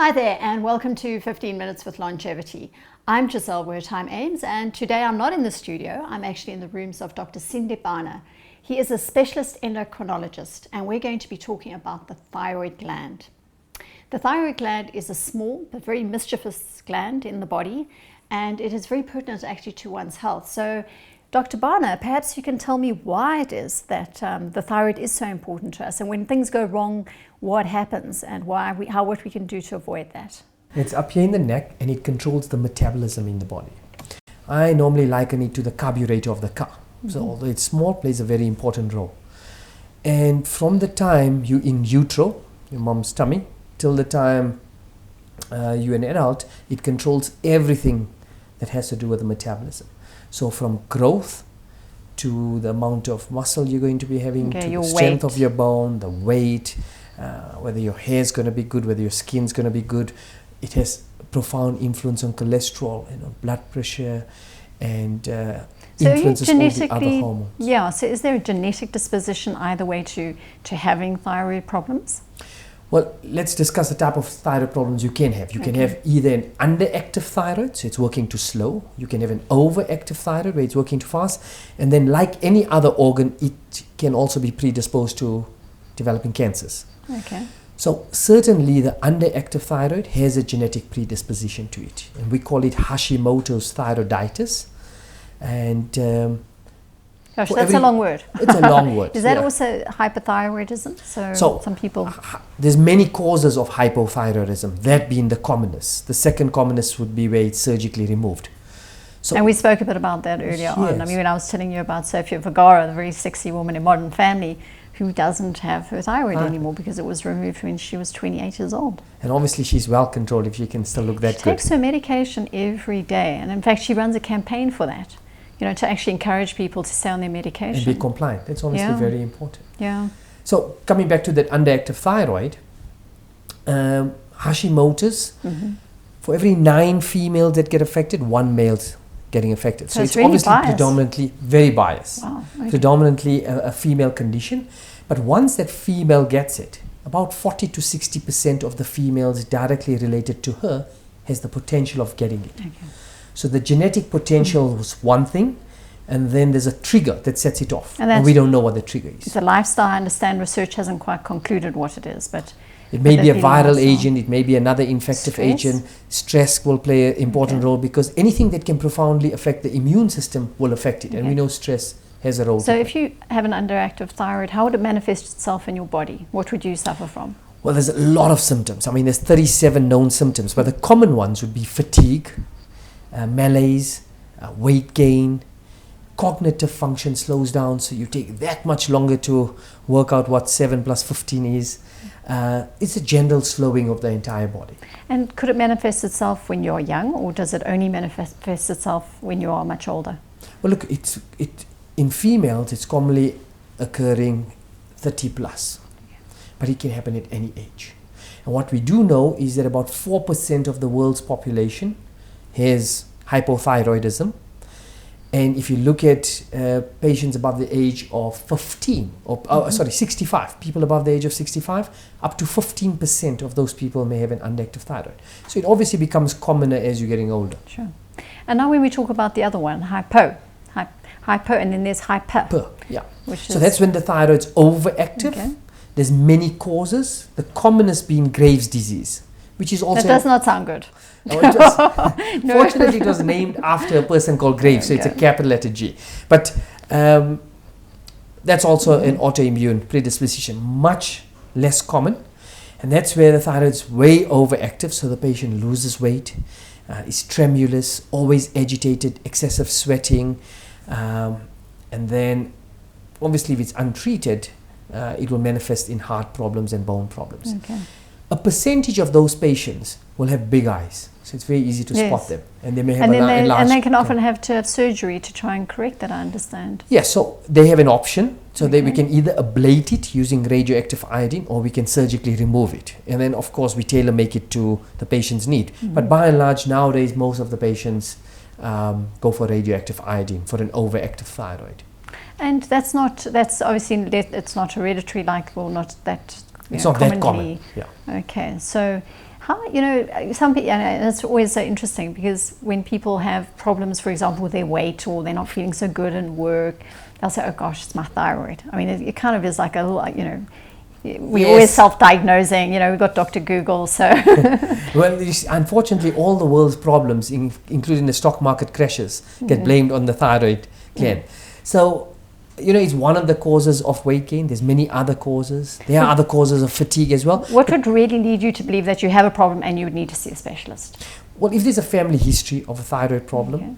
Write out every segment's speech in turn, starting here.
Hi there and welcome to 15 Minutes with Longevity. I'm Giselle Wertheim-Ames and today I'm not in the studio, I'm actually in the rooms of Dr. Bhana. He is a specialist endocrinologist and we're going to be talking about the thyroid gland. The thyroid gland is a small but very mischievous gland in the body and it is very pertinent actually to one's health. So Dr. Bhana, perhaps you can tell me why it is that the thyroid is so important to us and when things go wrong, what happens and what we can do to avoid that. It's up here in the neck and it controls the metabolism in the body. I normally liken it to the carburetor of the car. So although it's small, plays a very important role. And from the time you're in utero, your mom's tummy, till the time you're an adult, it controls everything that has to do with the metabolism. So from growth to the amount of muscle you're going to be having, to the strength of your bone, the weight, whether your hair is going to be good, whether your skin's going to be good. It has a profound influence on cholesterol and on blood pressure and influences all the other hormones. Yeah, so is there a genetic disposition either way to having thyroid problems? Well, let's discuss the type of thyroid problems you can have. You can have either an underactive thyroid, so it's working too slow. You can have an overactive thyroid, where it's working too fast. And then like any other organ, it can also be predisposed to developing cancers. Okay. So certainly the underactive thyroid has a genetic predisposition to it. And we call it Hashimoto's thyroiditis. And gosh, that's a long word. It's a long word. Is that also hypothyroidism? So some people... There's many causes of hypothyroidism, that being the commonest. The second commonest would be where it's surgically removed. So, and we spoke a bit about that earlier on. I mean, when I was telling you about Sophia Vergara, the very sexy woman in Modern Family, who doesn't have her thyroid anymore because it was removed when she was 28 years old. And obviously she's well controlled if she can still look that good. She takes her medication every day. And in fact, she runs a campaign for that. You know, to actually encourage people to stay on their medication. And be compliant. That's obviously very important. Yeah. So coming back to that underactive thyroid, Hashimoto's, for every 9 females that get affected, 1 male's getting affected. So it's really obviously predominantly very biased. Wow. Okay. Predominantly a female condition. But once that female gets it, about 40 to 60% of the females directly related to her has the potential of getting it. Okay. So the genetic potential was one thing, and then there's a trigger that sets it off, and we don't know what the trigger is. It's a lifestyle. I understand research hasn't quite concluded what it is, but it may be a viral agent, it may be another infective agent. Stress will play an important role because anything that can profoundly affect the immune system will affect it, and we know stress has a role. So if you have an underactive thyroid, how would it manifest itself in your body? What would you suffer from? Well, there's a lot of symptoms. I mean, there's 37 known symptoms, but the common ones would be fatigue, malaise, weight gain, cognitive function slows down, so you take that much longer to work out what 7 plus 15 is. It's a general slowing of the entire body. And could it manifest itself when you're young, or does it only manifest itself when you are much older? Well, look, in females, it's commonly occurring 30 plus, but it can happen at any age. And what we do know is that about 4% of the world's population has hypothyroidism, and if you look at patients above the age of 15, or 65, people above the age of 65, up to 15% of those people may have an underactive thyroid. So it obviously becomes commoner as you're getting older. Sure. And now when we talk about the other one, hypo, and then there's hyper. Yeah. So that's when the thyroid's overactive. Okay. There's many causes, the commonest being Graves' disease, which is also... That does not sound good. Fortunately, it was named after a person called Graves, so it's a capital letter G. But that's also an autoimmune predisposition, much less common. And that's where the thyroid is way overactive, so the patient loses weight, is tremulous, always agitated, excessive sweating. And then, obviously, if it's untreated, it will manifest in heart problems and bone problems. Okay. A percentage of those patients will have big eyes, so it's very easy to spot them, and they may have and they can often have to have surgery to try and correct that, I understand. Yes, so they have an option, so we can either ablate it using radioactive iodine, or we can surgically remove it, and then of course we tailor make it to the patient's need. But by and large nowadays most of the patients go for radioactive iodine for an overactive thyroid. And that's obviously, it's not hereditary, not that. It's not that common. Yeah. Okay, so How, some people, and it's always so interesting because when people have problems, for example, with their weight or they're not feeling so good in work, they'll say, oh gosh, it's my thyroid. I mean, it kind of is like we're always self-diagnosing, we've got Dr. Google, so. Well, unfortunately, all the world's problems, including the stock market crashes, get blamed on the thyroid gland. So, it's one of the causes of weight gain. There's many other causes. There are other causes of fatigue as well. What would really lead you to believe that you have a problem and you would need to see a specialist? Well, if there's a family history of a thyroid problem,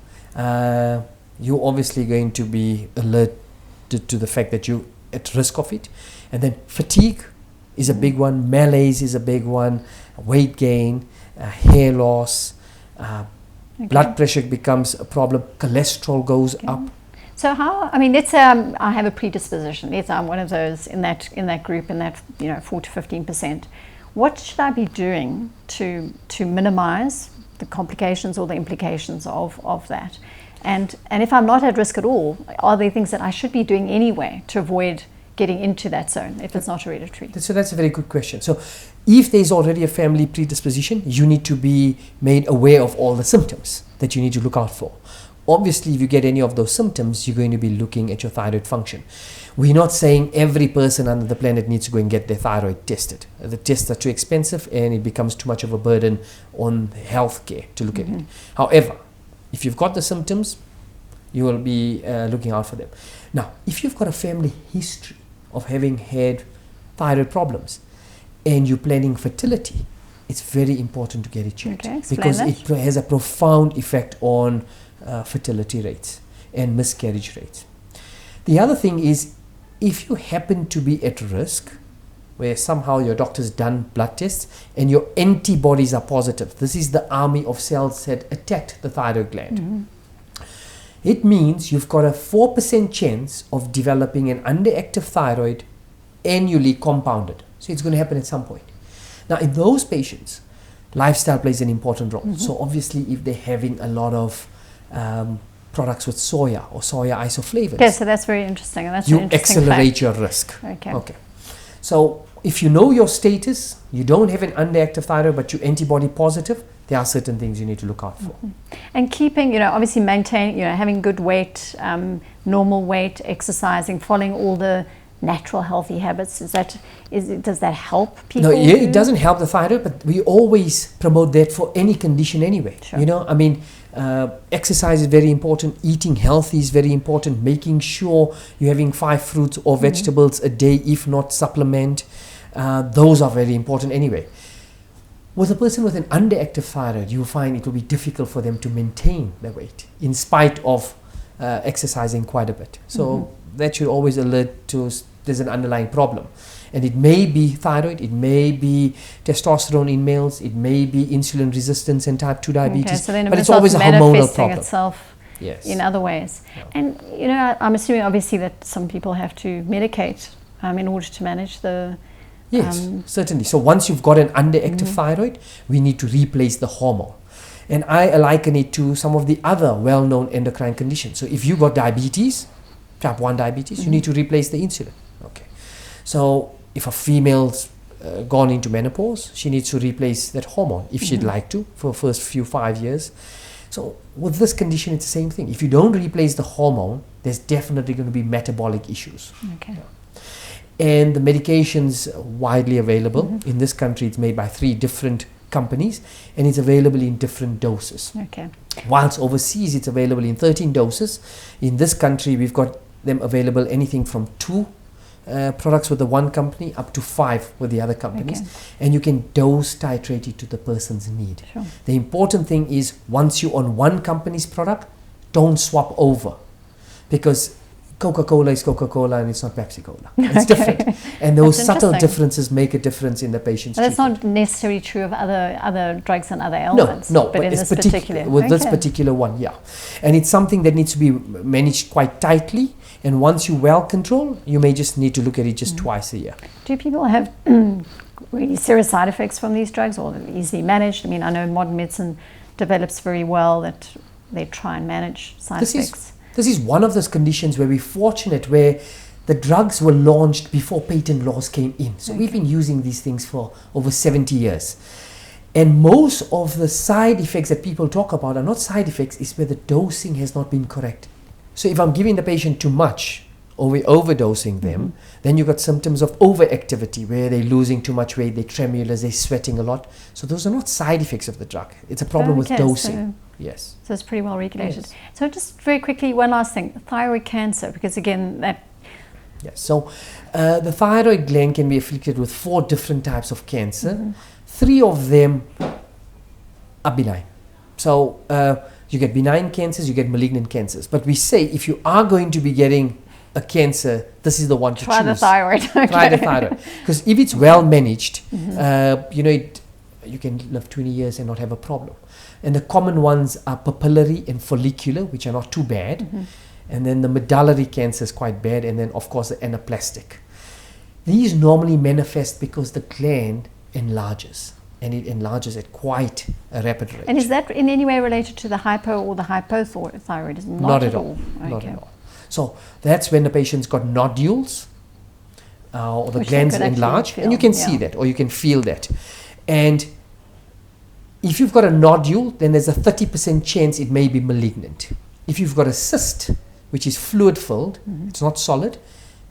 you're obviously going to be alerted to the fact that you're at risk of it. And then fatigue is a big one, malaise is a big one, weight gain, hair loss, blood pressure becomes a problem, cholesterol goes up. So let's say I have a predisposition. Let's say I'm one of those in that group, in that 4 to 15%. What should I be doing to minimize the complications or the implications of that? And if I'm not at risk at all, are there things that I should be doing anyway to avoid getting into that zone if it's not hereditary? So that's a very good question. So if there's already a family predisposition, you need to be made aware of all the symptoms that you need to look out for. Obviously, if you get any of those symptoms, you're going to be looking at your thyroid function. We're not saying every person under the planet needs to go and get their thyroid tested. The tests are too expensive and it becomes too much of a burden on healthcare to look at it. However, if you've got the symptoms, you will be looking out for them. Now, if you've got a family history of having had thyroid problems and you're planning fertility, it's very important to get it checked because it has a profound effect on fertility rates and miscarriage rates. The other thing is, if you happen to be at risk, where somehow your doctor's done blood tests and your antibodies are positive, this is the army of cells that attacked the thyroid gland. It means you've got a 4% chance of developing an underactive thyroid annually compounded. So it's going to happen at some point. Now, in those patients, lifestyle plays an important role. So obviously, if they're having a lot of products with soya or soya isoflavones. Okay, so that's very interesting. And that's you an interesting accelerate fact. your risk. Okay. So if you know your status, you don't have an underactive thyroid, but you're antibody positive, there are certain things you need to look out for. And keeping, obviously maintaining, having good weight, normal weight, exercising, following all the natural healthy habits, does that help people? No, it doesn't help the thyroid, but we always promote that for any condition anyway. Sure. Exercise is very important, eating healthy is very important, making sure you're having 5 fruits or vegetables a day, if not supplement. Those are very important anyway. With a person with an underactive thyroid, you will find it will be difficult for them to maintain their weight in spite of exercising quite a bit. So that should always alert to there's an underlying problem. And it may be thyroid, it may be testosterone in males, it may be insulin resistance and type 2 diabetes, so then but it's always a hormonal problem. Itself in other ways. And I'm assuming obviously that some people have to medicate in order to manage the... Yes, certainly. So once you've got an underactive thyroid, we need to replace the hormone. And I liken it to some of the other well-known endocrine conditions. So if you've got diabetes, type 1 diabetes, you need to replace the insulin. Okay. So if a female's gone into menopause, she needs to replace that hormone if she'd like to for the first 5 years. So with this condition, it's the same thing. If you don't replace the hormone, there's definitely going to be metabolic issues. Okay. And the medication's widely available. In this country, it's made by 3 different companies and it's available in different doses. Okay. Whilst overseas, it's available in 13 doses. In this country, we've got them available anything from 2 products with the one company up to 5 with the other companies. And you can dose titrate it to the person's need. Sure. The important thing is once you're on one company's product, don't swap over, because Coca-Cola is Coca-Cola and it's not Pepsi-Cola. It's different. And those subtle differences make a difference in the patient's treatment. That's not necessarily true of other drugs and other ailments. No, but in this particular with this particular one, and it's something that needs to be managed quite tightly. And once you're well controlled, you may just need to look at it just twice a year. Do people have really serious side effects from these drugs, or easily managed? I mean, I know modern medicine develops very well that they try and manage side effects. This is one of those conditions where we're fortunate, where the drugs were launched before patent laws came in. So we've been using these things for over 70 years. And most of the side effects that people talk about are not side effects, it's where the dosing has not been correct. So if I'm giving the patient too much, or we're overdosing them, then you've got symptoms of overactivity where they're losing too much weight, they're tremulous, they're sweating a lot. So those are not side effects of the drug. It's a problem with dosing. Yes. So it's pretty well regulated. Yes. So just very quickly, one last thing, thyroid cancer, because again, that... Yes. So the thyroid gland can be afflicted with 4 different types of cancer. 3 of them are benign. So you get benign cancers, you get malignant cancers. But we say if you are going to be getting a cancer, this is the one to try choose. The thyroid. Try the thyroid. Because if it's well managed, you can live 20 years and not have a problem. And the common ones are papillary and follicular, which are not too bad. And then the medullary cancer is quite bad. And then, of course, the anaplastic. These normally manifest because the gland enlarges. And it enlarges at quite a rapid rate. And is that in any way related to the hypo or the hypothyroidism? Not at all. Okay. Not at all. So that's when the patient's got nodules or the glands enlarged, and you can see that or you can feel that. And if you've got a nodule, then there's a 30% chance it may be malignant. If you've got a cyst, which is fluid filled, it's not solid,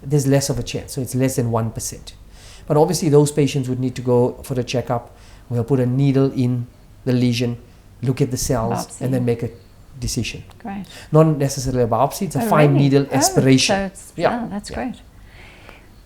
there's less of a chance. So it's less than 1%. But obviously those patients would need to go for the checkup. We'll put a needle in the lesion, look at the cells, and then make a decision. Great. Not necessarily a biopsy, it's a fine needle aspiration. So that's great.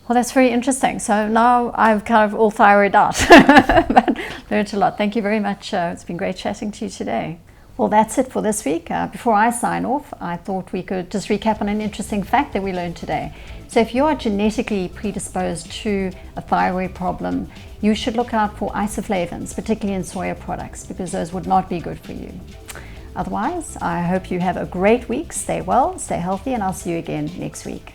Well, that's very interesting. So now I've kind of all thyroid out. But learned a lot. Thank you very much. It's been great chatting to you today. Well, that's it for this week. Before I sign off, I thought we could just recap on an interesting fact that we learned today. So if you are genetically predisposed to a thyroid problem, you should look out for isoflavones, particularly in soya products, because those would not be good for you. Otherwise, I hope you have a great week. Stay well, stay healthy, and I'll see you again next week.